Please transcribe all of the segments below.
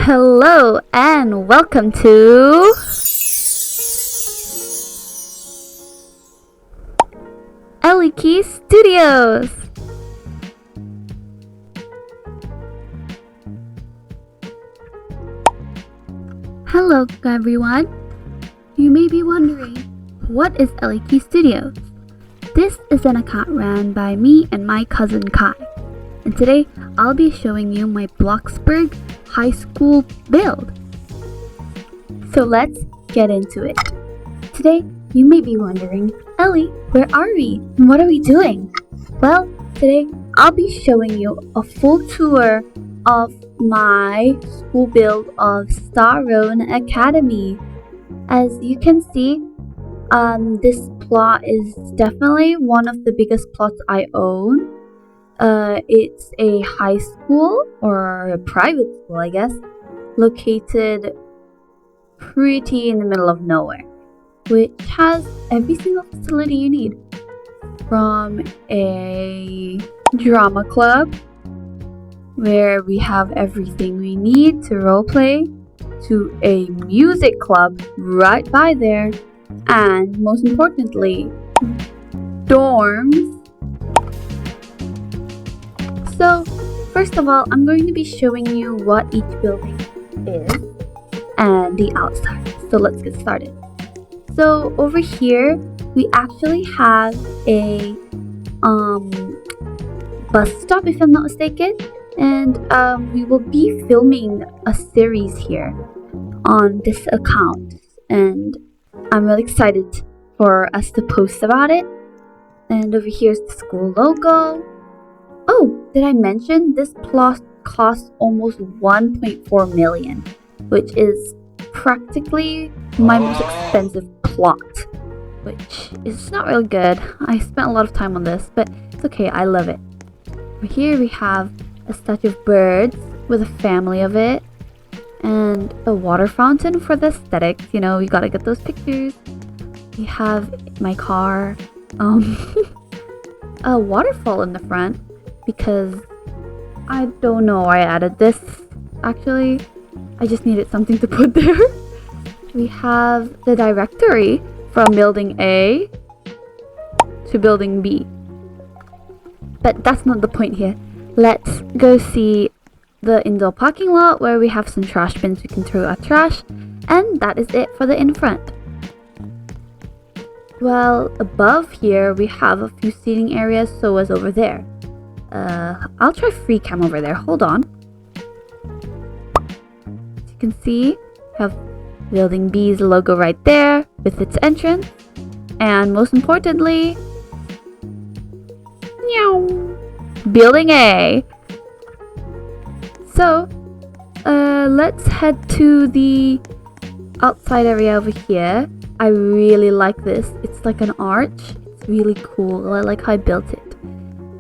Hello and welcome to Eliky Studios. Hello everyone. You may be wondering, what is Eliky Studios? This is an account ran by me and my cousin Kai. And today I'll be showing you my Bloxburg Highschool build. So let's get into it. Today you may be wondering, Ellie, where are we? And what are we doing? Well, today I'll be showing you a full tour of my school build of Starone Academy. As you can see, this plot is definitely one of the biggest plots I own. It's a high school or a private school, I guess, located pretty in the middle of nowhere, which has every single facility you need, from a drama club where we have everything we need to roleplay, to a music club right by there, and most importantly, dorms. So, first of all, I'm going to be showing you what each building is and the outside. So let's get started. So over here, we actually have a bus stop, if I'm not mistaken, and we will be filming a series here on this account, and I'm really excited for us to post about it. And over here's the school logo. Oh, did I mention this plot cost almost 1.4 million, which is practically my most expensive plot, which is not really good. I spent a lot of time on this, but it's okay, I love it. Over here we have a statue of birds with a family of it, and a water fountain for the aesthetics. You know, you gotta get those pictures. We have my car, a waterfall in the front, because I don't know why I added this. Actually, I just needed something to put there. We have the directory from building A to building B. But that's not the point here. Let's go see the indoor parking lot where we have some trash bins we can throw our trash. And that is it for the in front. Well, above here we have a few seating areas, so as over there. I'll try free cam over there. Hold on. As you can see, we have building B's logo right there with its entrance. And most importantly, meow, building A. So, let's head to the outside area over here. I really like this. It's like an arch. It's really cool. I like how I built it.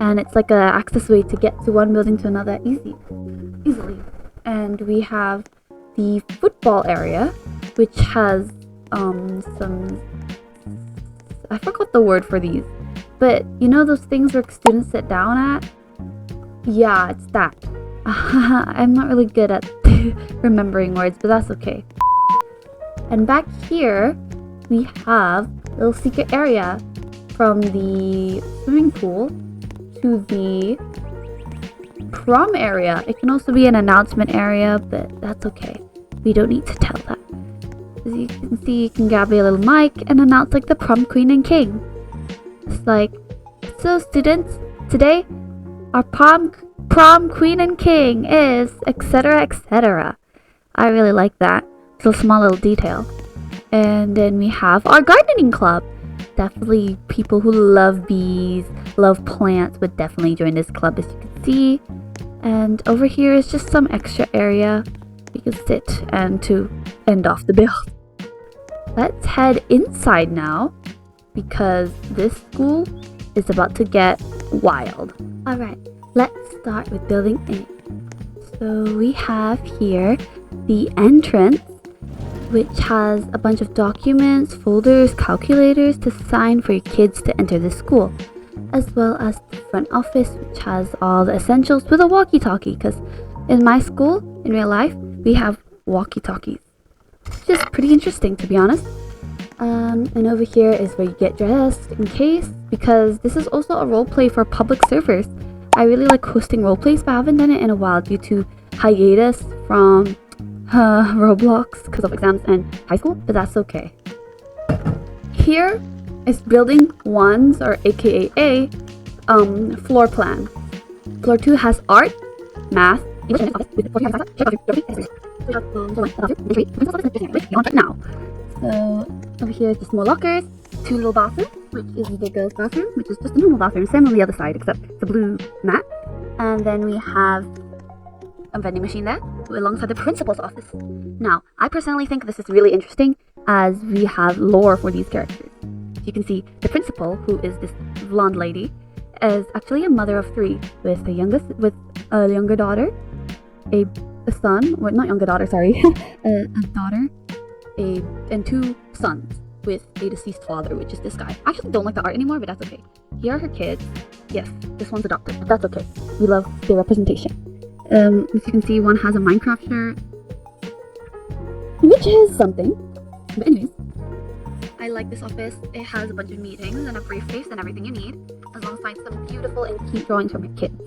And it's like an access way to get to one building to another easily. And we have the football area, which has some, I forgot the word for these, but you know those things where students sit down at? Yeah, it's that. I'm not really good at remembering words, but that's okay. And back here we have a little secret area from the swimming pool to the prom area. It can also be an announcement area, but that's okay. We don't need to tell that. As you can see, you can grab a little mic and announce like the prom queen and king. It's like, so students, today our prom queen and king is etc. etc. I really like that. It's a small little detail. And then we have our gardening club. Definitely people who love bees, love plants would definitely join this club, as you can see. And over here is just some extra area you can sit and to end off the build. Let's head inside now, because this school is about to get wild. Alright, let's start with building A. So we have here the entrance, which has a bunch of documents, folders, calculators to sign for your kids to enter the school, as well as the front office, which has all the essentials with a walkie-talkie, because in my school, in real life, we have walkie-talkies. Just pretty interesting, to be honest. And over here is where you get dressed in case, because this is also a role play for public servers. I really like hosting role plays, but I haven't done it in a while due to hiatus from Roblox because of exams and high school, but that's okay. Here is building 1's, or aka floor plan. Floor 2 has art, math, English, now. So over here is just more lockers, 2 little bathrooms, which is the girls' bathroom, which is just a normal bathroom, same on the other side except it's a blue mat. And then we have a vending machine there alongside the principal's office. Now, I personally think this is really interesting as we have lore for these characters. You can see the principal, who is this blonde lady, is actually a mother of 3 with a younger daughter, a son, well, not younger daughter, sorry, a daughter, and 2 sons with a deceased father, which is this guy. I actually don't like the art anymore, but that's okay. Here are her kids. Yes, this one's adopted, but that's okay. We love the representation. As you can see, one has a Minecraft shirt, which is something. But anyways, I like this office. It has a bunch of meetings and a briefcase and everything you need, alongside some beautiful and cute drawings from your kids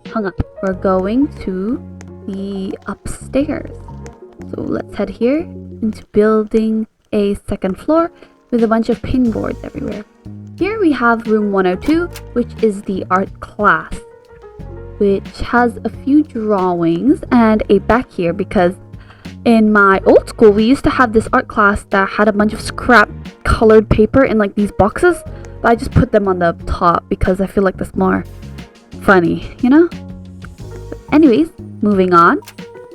hung up. We're going to the upstairs. So let's head here into building a 2nd floor with a bunch of pin boards everywhere. Here we have room 102, which is the art class, which has a few drawings and a back here because in my old school we used to have this art class that had a bunch of scrap colored paper in like these boxes, but I just put them on the top because I feel like that's more funny, you know? But anyways, moving on,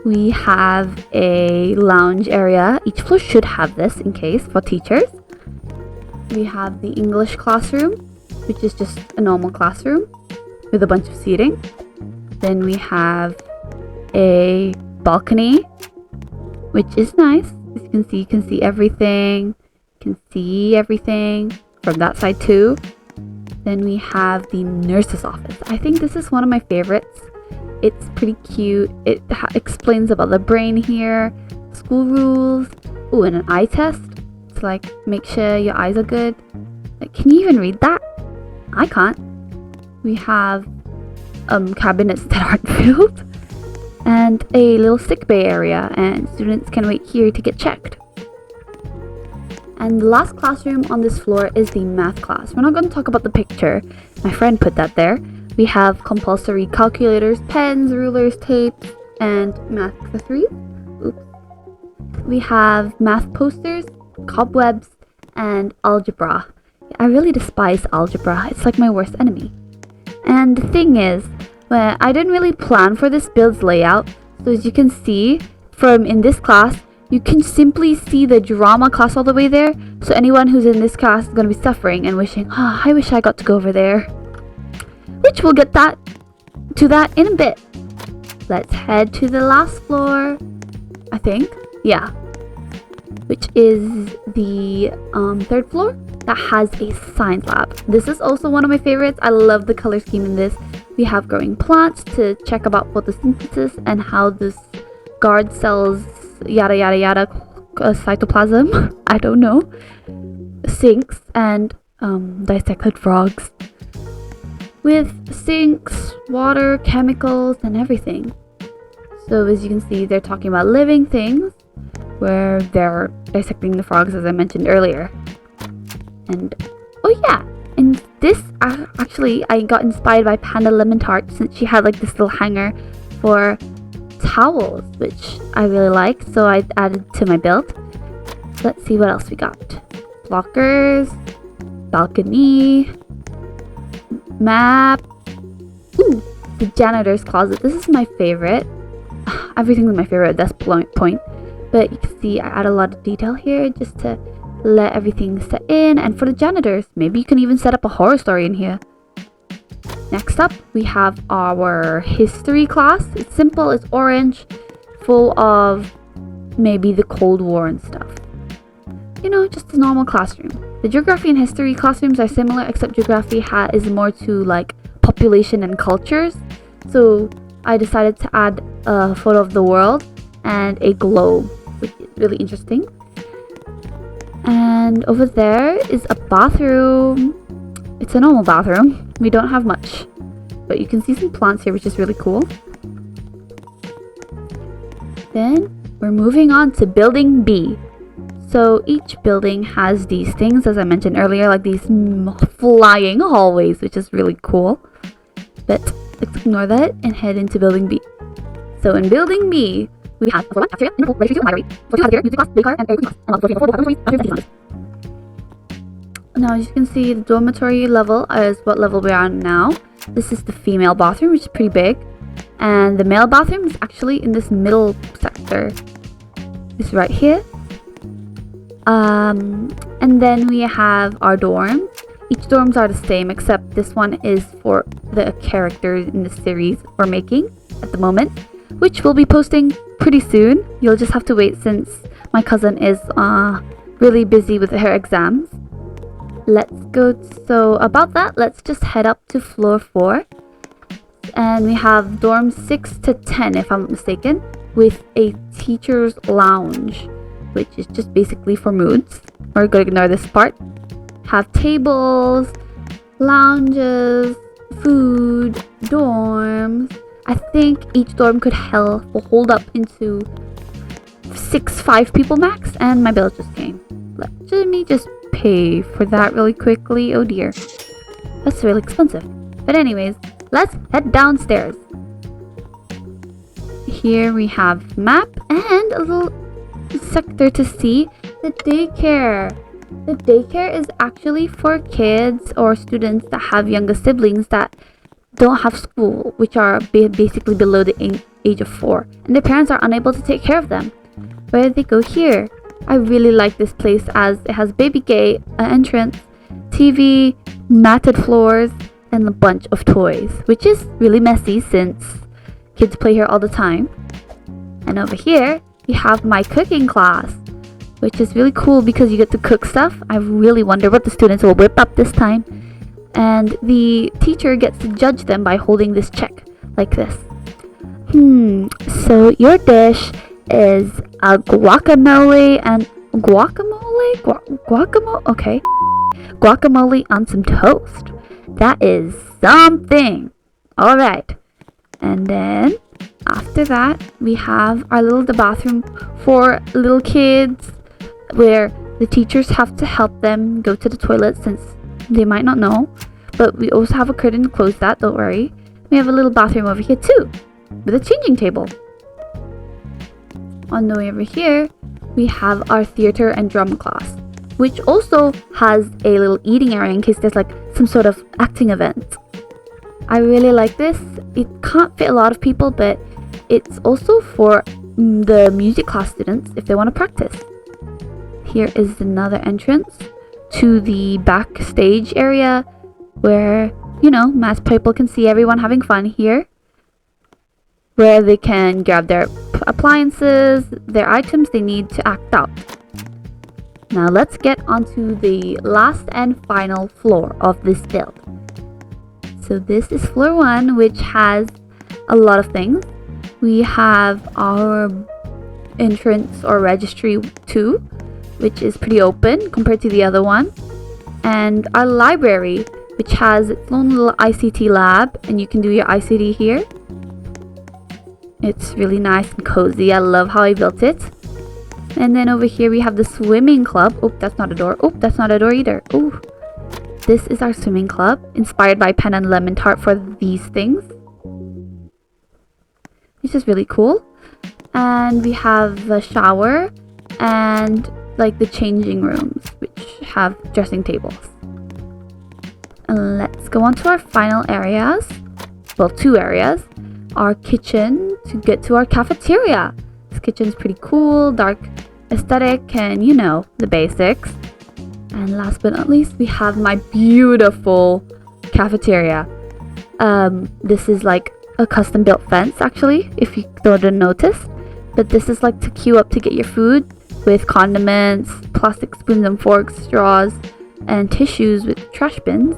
we have a lounge area. Each floor should have this in case for teachers. We have the English classroom, which is just a normal classroom with a bunch of seating. Then we have a balcony, which is nice. As you can see everything. You can see everything from that side too. Then we have the nurse's office. I think this is one of my favorites. It's pretty cute. It explains about the brain here, school rules. Ooh, and an eye test. It's like, make sure your eyes are good. Like, can you even read that? I can't. We have cabinets that aren't filled, and a little sick bay area, and students can wait here to get checked. And the last classroom on this floor is the math class. We're not going to talk about the picture. My friend put that there. We have compulsory calculators, pens, rulers, tapes, and math accessories. Oops. We have math posters, cobwebs, and algebra. I really despise algebra. It's like my worst enemy. And the thing is, well, I didn't really plan for this build's layout. So as you can see from in this class, you can simply see the drama class all the way there. So anyone who's in this class is going to be suffering and wishing, I wish I got to go over there. Which we'll get to that in a bit. Let's head to the last floor, I think. Yeah. Which is the 3rd floor that has a science lab. This is also one of my favorites. I love the color scheme in this. We have growing plants to check about photosynthesis and how this guard cells yada yada yada cytoplasm, I don't know, sinks, and dissected frogs with sinks, water, chemicals, and everything. So as you can see, they're talking about living things where they're dissecting the frogs, as I mentioned earlier. And oh yeah, and this actually I got inspired by Panda Lemon Tart, since she had like this little hanger for towels, which I really like, so I added to my build. Let's see what else we got. Lockers, balcony, map. Ooh, the janitor's closet. This is my favorite. Everything is my favorite at this point, but you can see I add a lot of detail here just to let everything set in. And for the janitors, maybe you can even set up a horror story in here. Next up, we have our history class. It's simple, it's orange, full of maybe the Cold War and stuff. You know, just a normal classroom. The geography and history classrooms are similar, except geography is more to like population and cultures. So I decided to add a photo of the world, and a globe, which is really interesting. And over there is a bathroom. It's a normal bathroom. We don't have much, but you can see some plants here, which is really cool. Then we're moving on to building B. So each building has these things, as I mentioned earlier, like these flying hallways, which is really cool. But let's ignore that and head into building B. So in building B, we have a floor cafeteria, registry, library, cafeteria, music class, daycare, and everything else. Now, as you can see, the dormitory level is what level we're on now. This is the female bathroom, which is pretty big. And the male bathroom is actually in this middle sector. This right here. And then we have our dorms. Each dorms are the same, except this one is for the characters in the series we're making at the moment, which we'll be posting pretty soon. You'll just have to wait since my cousin is really busy with her exams. Let's go. So about that, let's just head up to floor 4. And we have dorms 6 to 10, if I'm not mistaken, with a teacher's lounge, which is just basically for moods. We're going to ignore this part. Have tables, lounges, food, dorms. I think each dorm could hold up into 5 people max, and my bill just came. Let me just pay for that really quickly. Oh dear, that's really expensive. But anyways, let's head downstairs. Here we have map and a little sector to see the daycare. The daycare is actually for kids or students that have younger siblings that don't have school, which are basically below the age of 4, and their parents are unable to take care of them. Where do they go here? I really like this place as it has baby gate, an entrance, TV, matted floors, and a bunch of toys, which is really messy since kids play here all the time. And over here we have my cooking class, which is really cool because you get to cook stuff. I really wonder what the students will whip up this time. And the teacher gets to judge them by holding this check like this. So your dish is a guacamole okay. Guacamole on some toast. That is something. Alright. And then after that, we have our the bathroom for little kids, where the teachers have to help them go to the toilet since they might not know. But we also have a curtain to close that, don't worry. We have a little bathroom over here too, with a changing table. On the way over here, we have our theater and drum class, which also has a little eating area in case there's like some sort of acting event. I really like this. It can't fit a lot of people, but it's also for the music class students if they want to practice. Here is another entrance to the backstage area where, mass people can see everyone having fun here, where they can grab their appliances, their items they need to act out. Now let's get onto the last and final floor of this build. So this is floor 1, which has a lot of things. We have our entrance or registry 2, which is pretty open compared to the other one. And our library, which has its own little ICT lab, and you can do your ICT here. It's really nice and cozy. I love how I built it. And then over here we have the swimming club. Oh, that's not a door. Oh, that's not a door either. Oh, this is our swimming club, inspired by Pen and Lemon Tart for these things, which is really cool. And we have the shower and like the changing rooms, which have dressing tables. And let's go on to our final areas. Well, 2 areas. Our kitchen to get to our cafeteria. This kitchen's pretty cool, dark aesthetic, and the basics. And last but not least, we have my beautiful cafeteria. This is like a custom built fence, actually, if you didn't notice. But this is like to queue up to get your food, with condiments, plastic spoons and forks, straws, and tissues with trash bins,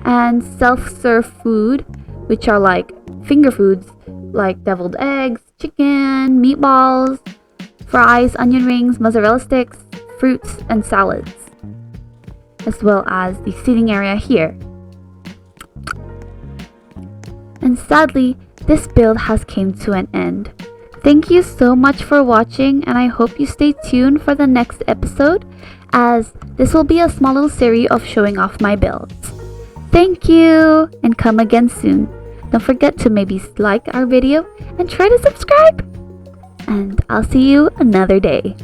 and self-serve food, which are like finger foods like deviled eggs, chicken, meatballs, fries, onion rings, mozzarella sticks, fruits, and salads, as well as the seating area here. And sadly, this build has came to an end. Thank you so much for watching, and I hope you stay tuned for the next episode, as this will be a small little series of showing off my builds. Thank you, and come again soon. Don't forget to maybe like our video and try to subscribe. And I'll see you another day.